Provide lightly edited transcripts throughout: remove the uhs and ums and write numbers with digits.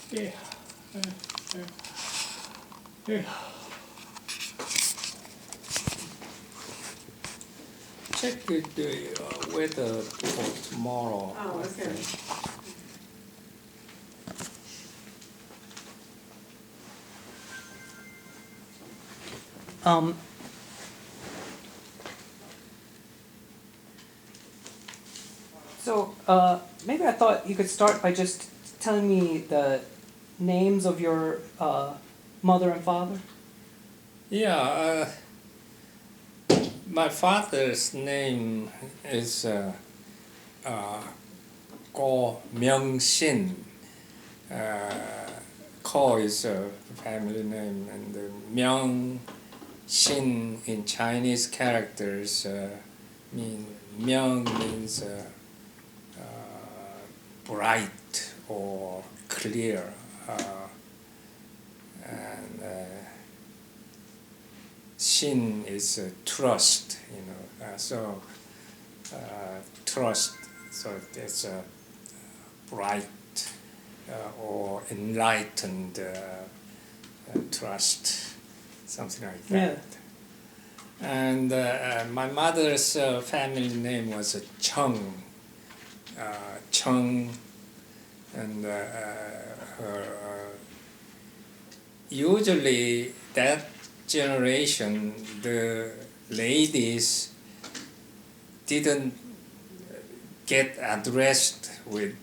Yeah. Yeah. Check the weather for tomorrow. Oh, okay. So maybe I thought you could start by just telling me the names of your mother and father. Yeah, my father's name is Koh24Feb2015. Ko is a family name, and Myung Shin in Chinese characters Myung means bright or clear, and Shin is trust, so trust, so it's a bright or enlightened trust, something like that. Yeah. And my mother's family name was Chung, and her, usually that generation, the ladies didn't get addressed with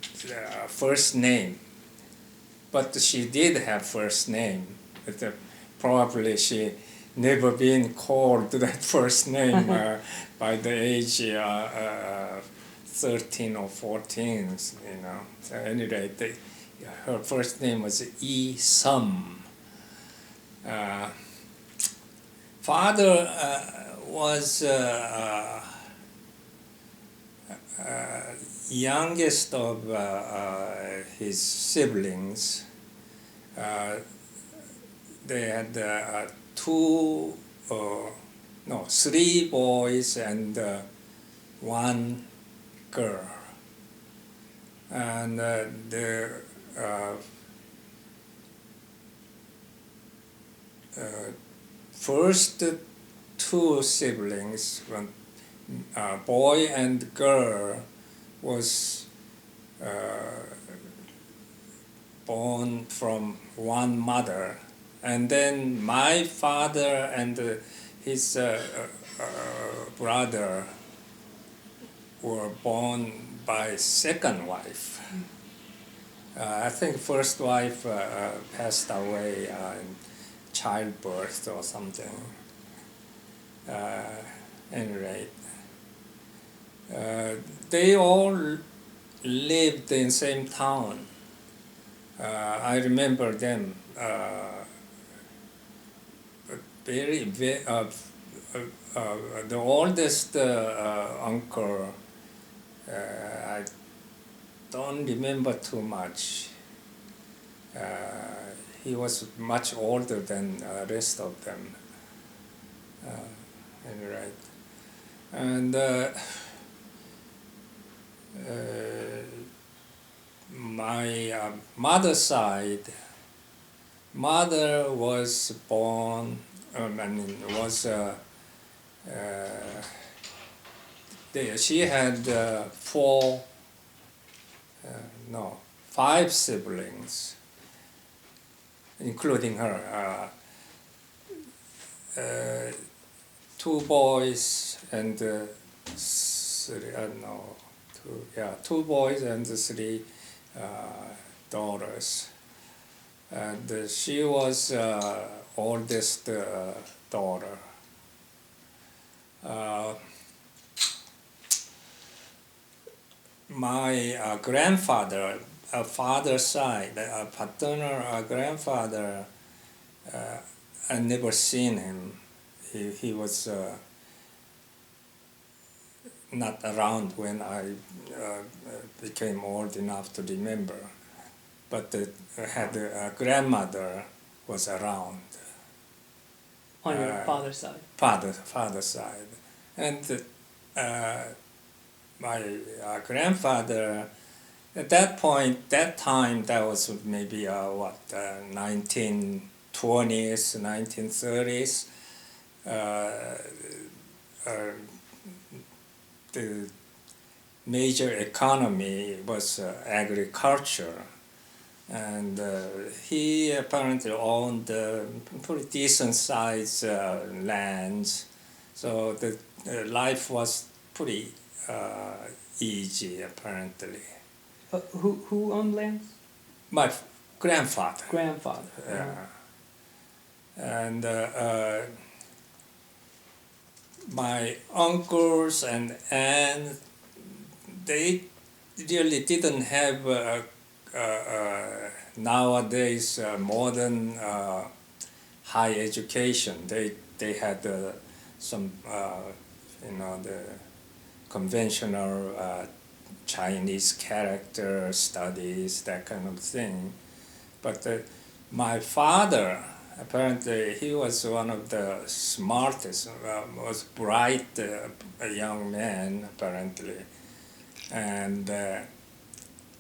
first name, but she did have first name. But, probably she never been called that first name by the age 13 or 14, So at any rate, her first name was Yi Sum. Father was youngest of his siblings. They had three boys and one girl. And the first two siblings, one boy and girl, was born from one mother, and then my father and his brother were born by second wife. I think first wife passed away in childbirth or something. Any rate, they all lived in same town. I remember them the oldest uncle. I don't remember too much. He was much older than the rest of them. Right. And my mother's side, mother was born, she had five siblings, including her. Two boys and two boys and three daughters. And she was oldest daughter. My grandfather, father's side, paternal grandfather, I never seen him. He was not around when I became old enough to remember. But had a grandmother was around. On your father's side? Father's side. And my grandfather At that point, that time, that was maybe 1920s, 1930s. The major economy was agriculture, and he apparently owned pretty decent sized lands, so the life was pretty easy apparently. Who owned lands? My grandfather. Grandfather. Yeah. And my uncles and aunts, they really didn't have nowadays modern high education. They had some the conventional Chinese character studies, that kind of thing. But my father, apparently, he was one of the smartest, most bright young man, apparently. And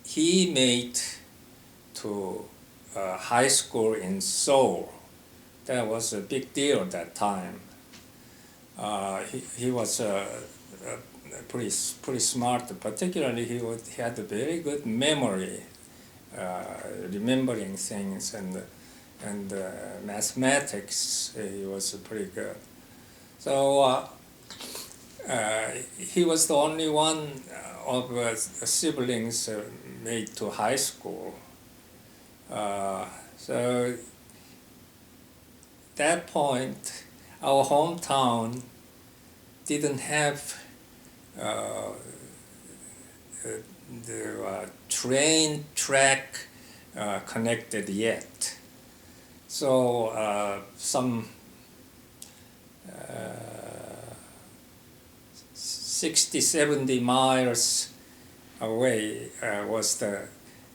he made to high school in Seoul. That was a big deal at that time. He was pretty smart. Particularly, he had a very good memory, remembering things, and mathematics. He was pretty good. So he was the only one of siblings made to high school. So that point, our hometown didn't have the train track connected yet. So some 60, 70 miles away was the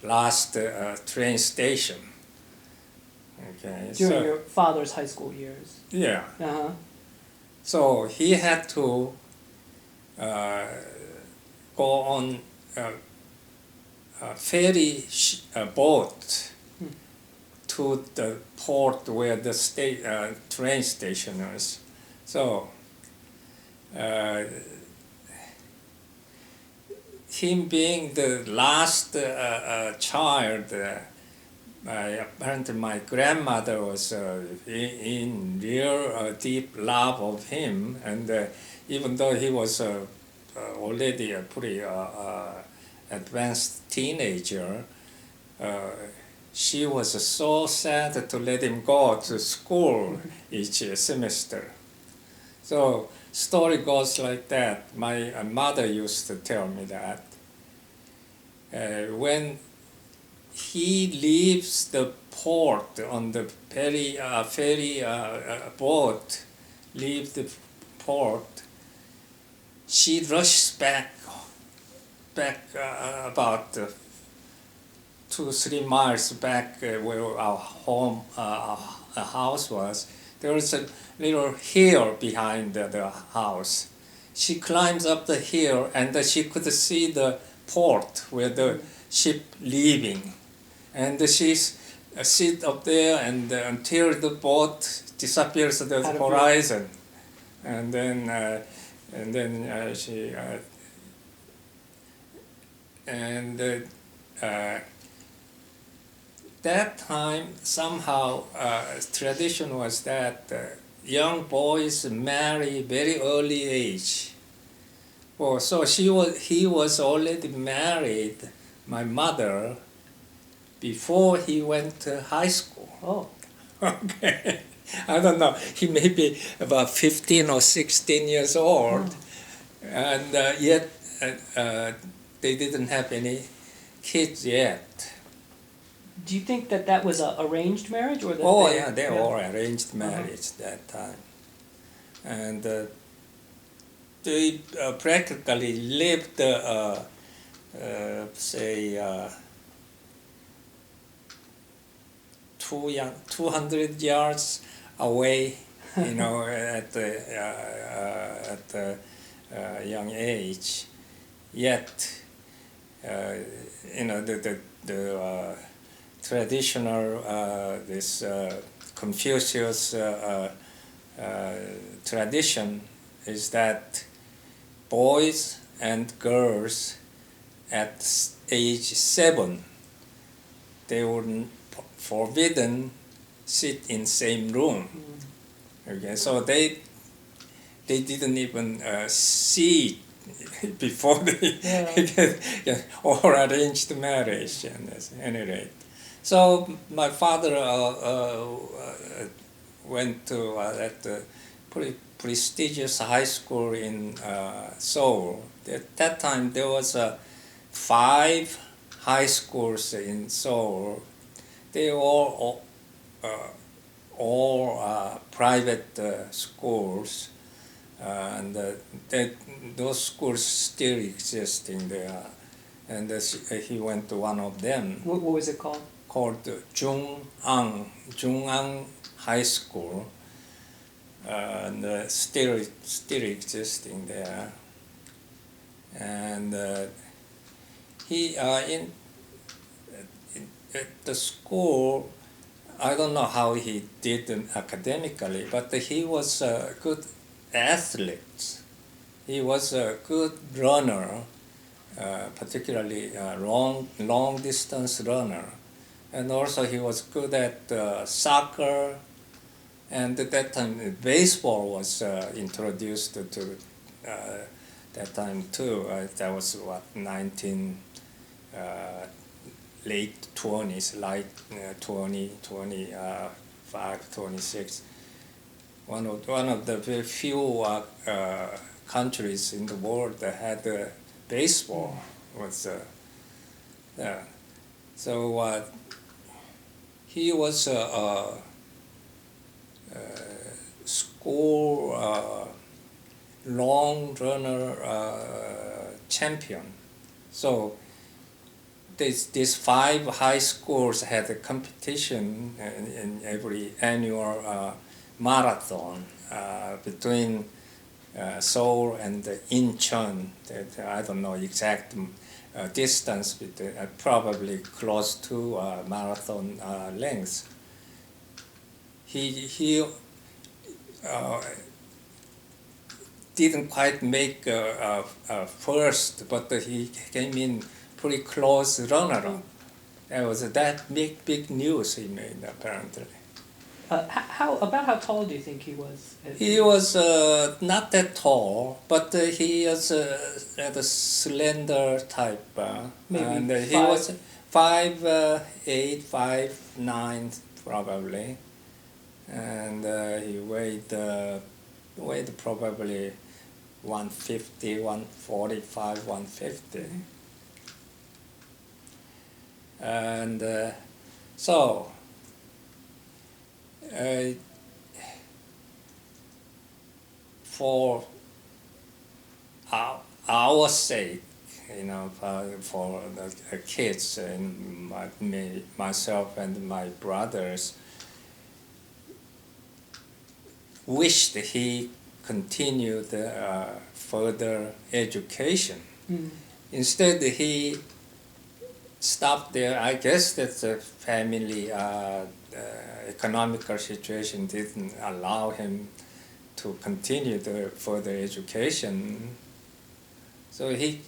last train station. Okay. During your father's high school years. Yeah. Uh-huh. So he had to go on a ferry boat to the port where the train station is. So him being the last child, apparently my grandmother was in real deep love of him, and even though he was already a pretty advanced teenager, she was so sad to let him go to school each semester. So story goes like that. My mother used to tell me that when he leaves the port on the ferry boat, leave the port, she rushes back about 2-3 miles back where our home, our house was. There was a little hill behind the house. She climbs up the hill, and she could see the port where the ship leaving. And she sit up there and until the boat disappears at the horizon. And then she that time somehow tradition was that young boys marry very early age. Well, so he was already married, my mother, before he went to high school. Oh. Okay. I don't know. He may be about 15 or 16 years old, and yet they didn't have any kids yet. Do you think that was an arranged marriage, or that? Oh yeah, they all arranged marriage that time, and they practically lived, say, 200 yards away, at the young age. Yet you know, the traditional this Confucius tradition is that boys and girls at age 7, they were forbidden sit in same room. Okay, so they didn't even see before they or arranged marriage, and at any rate. So my father went to that pretty prestigious high school in Seoul. At that time, there was 5 high schools in Seoul. They all private schools, and those schools still existing there. And he went to one of them. What was it called? Called Jung'an High School, and still existing there. And he in at the school, I don't know how he did academically, but he was a good athlete. He was a good runner, particularly long distance runner, and also he was good at soccer. And at that time, baseball was introduced to that time too. That was what, late 20s, like 20, 25, 26. One of the very few countries in the world that had baseball was there. So he was a school long runner champion. So these 5 high schools had a competition in every annual marathon between Seoul and Incheon. I don't know exact distance, but probably close to marathon length. He didn't quite make first, but he came in pretty close runner-up. That was that big news he made, apparently. How tall do you think he was? He was not that tall, but he was at a slender type. Maybe and he five. was 5'8", 5'9", probably, and he weighed probably 150, 145, 150. And so for our sake, you know, for the kids and myself and my brothers, wished he continued further education. Instead, he stopped there. I guess that the family economical situation didn't allow him to continue the further education. So he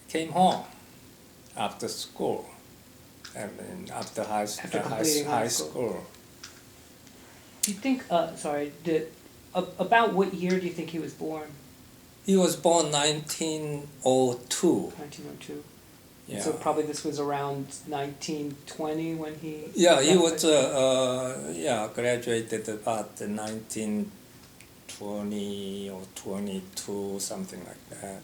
came home after school, after high school. Do you think, about what year do you think he was born? He was born 1902. 1902. Yeah. So probably this was around 1920 when he... Yeah, he was, graduated about 1920 or 22, something like that.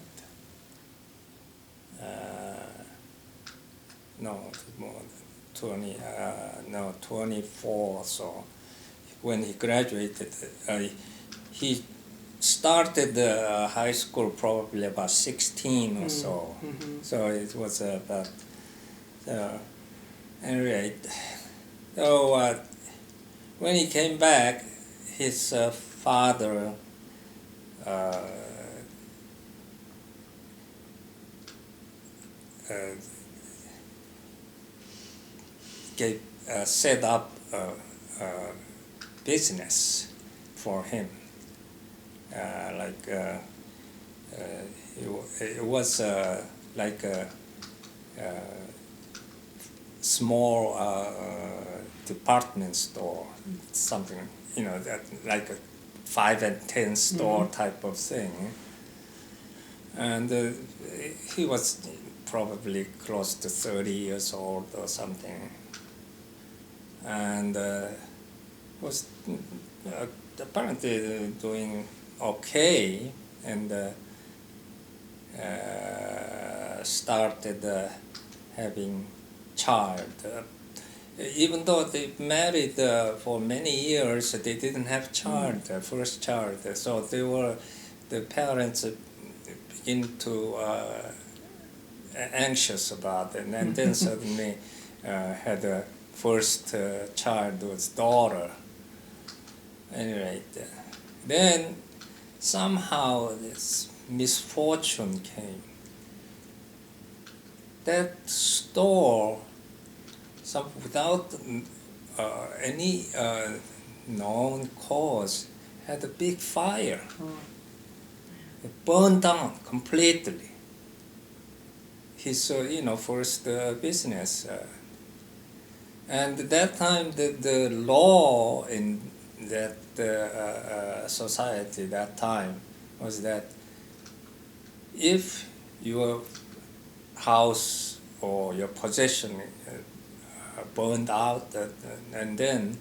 No, more than 20, 24 or so. When he graduated, he started high school probably about 16 or so. So it was about, anyway. So when he came back, his father set up a business for him. It was like a small department store, something, that like a 5 and 10 store type of thing. And he was probably close to 30 years old or something. And was apparently doing okay, and started having child. Even though they married for many years, they didn't have child, first child. So the parents begin to anxious about it, and then suddenly had a first child was daughter. Anyway, then somehow this misfortune came. That store, without any known cause, had a big fire. It burned down completely. His, first business. And at that time, the law in that society that time was that if your house or your possession burned out, and then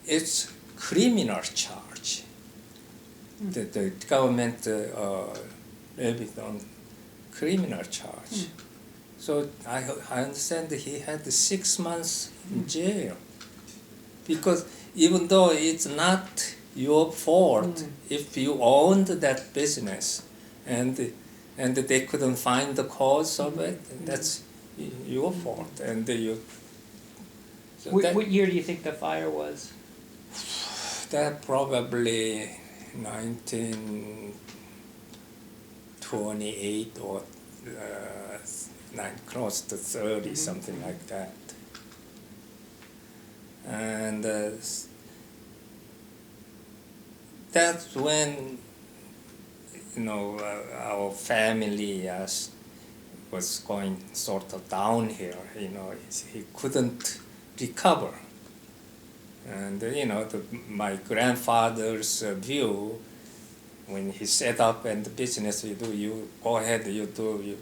it's criminal charge. The government levied on criminal charge. So I understand that he had 6 months in jail, because even though it's not your fault, if you owned that business and they couldn't find the cause of it, that's your fault. And so what year do you think the fire was? That probably 1928 or close to 30, something like that. And that's when our family was going sort of downhill. He couldn't recover. And my grandfather's view, when he set up and the business, you go ahead, you do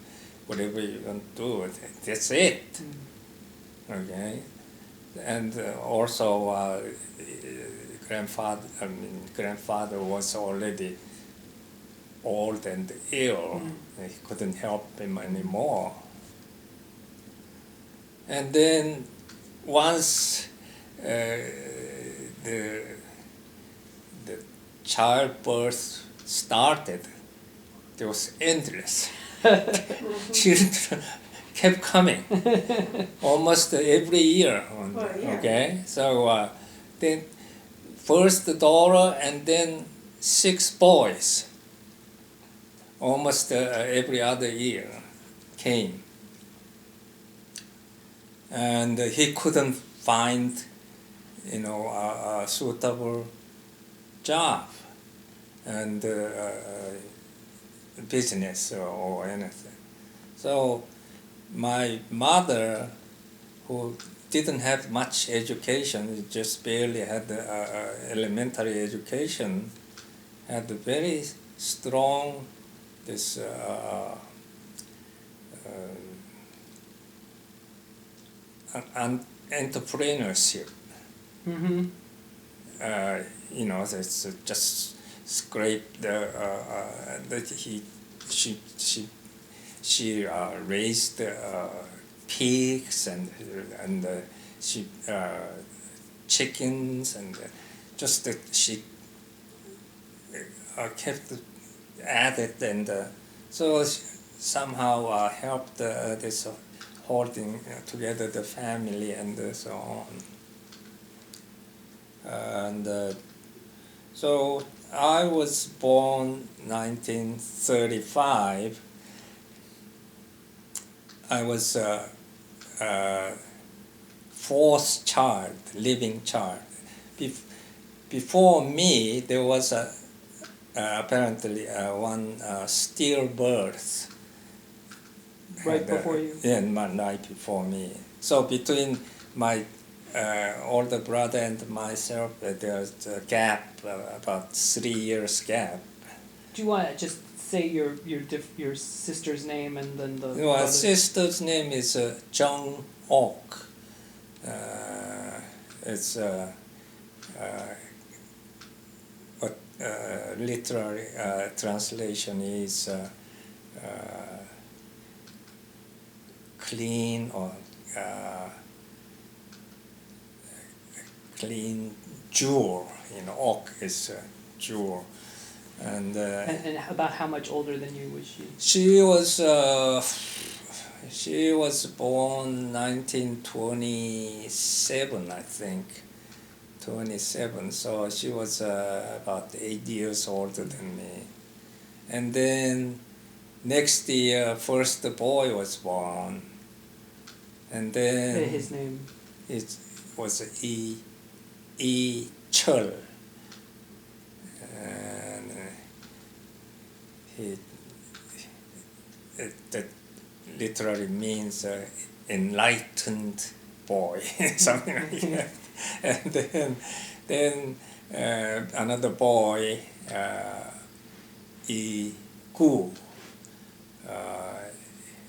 whatever you want to do. That's it. Okay. And also, grandfather was already old and ill. He couldn't help him anymore. And then once the childbirth started, it was endless. Children kept coming almost every year. Okay, so then first the daughter and then 6 boys. Almost every other year came, and he couldn't find, a suitable job and business or anything. So my mother, who didn't have much education, just barely had elementary education, had a very strong entrepreneurship. It's just scrape she raised pigs and she chickens, and just she kept at it, and so somehow helped this holding together the family and so on. And so I was born 1935. I was fourth child, living child. Before me, there was apparently one stillbirth. Right before you? Yeah, right before me. So between my older brother and myself, there's a gap, about 3 years gap. Do you want to just say your sister's name and then the My brother? sister's name is Jung Ok. It's what literary translation is clean or clean jewel. Oak is jewel, and And about how much older than you was she? she was born 1927, I think. 27, so she was about 8 years older than me. And then next year, first boy was born. And then His name? it was E Chul. And that literally means enlightened boy, something like that. And then another boy, Gu,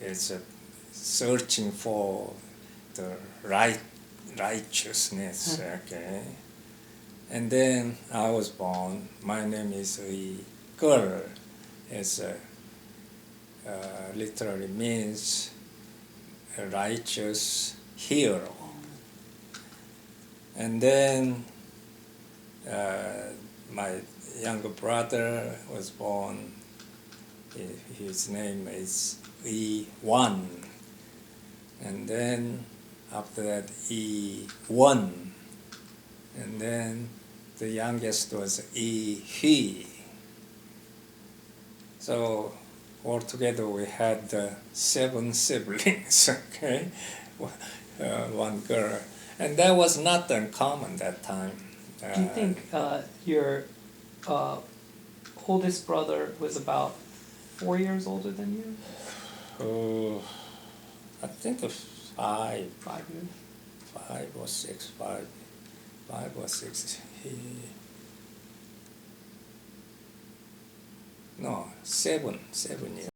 is searching for the righteousness. Okay, and then I was born. My name is Girl. It's literally means a righteous hero. And then my younger brother was born. His name is Wan. And then after that, Wan. And then the youngest was He. So altogether we had 7 siblings, okay? One girl. And that was not uncommon that time. Do you think your oldest brother was about 4 years older than you? I think 5. 5 years? 5 or 6, 5 or 6. No, 7 years.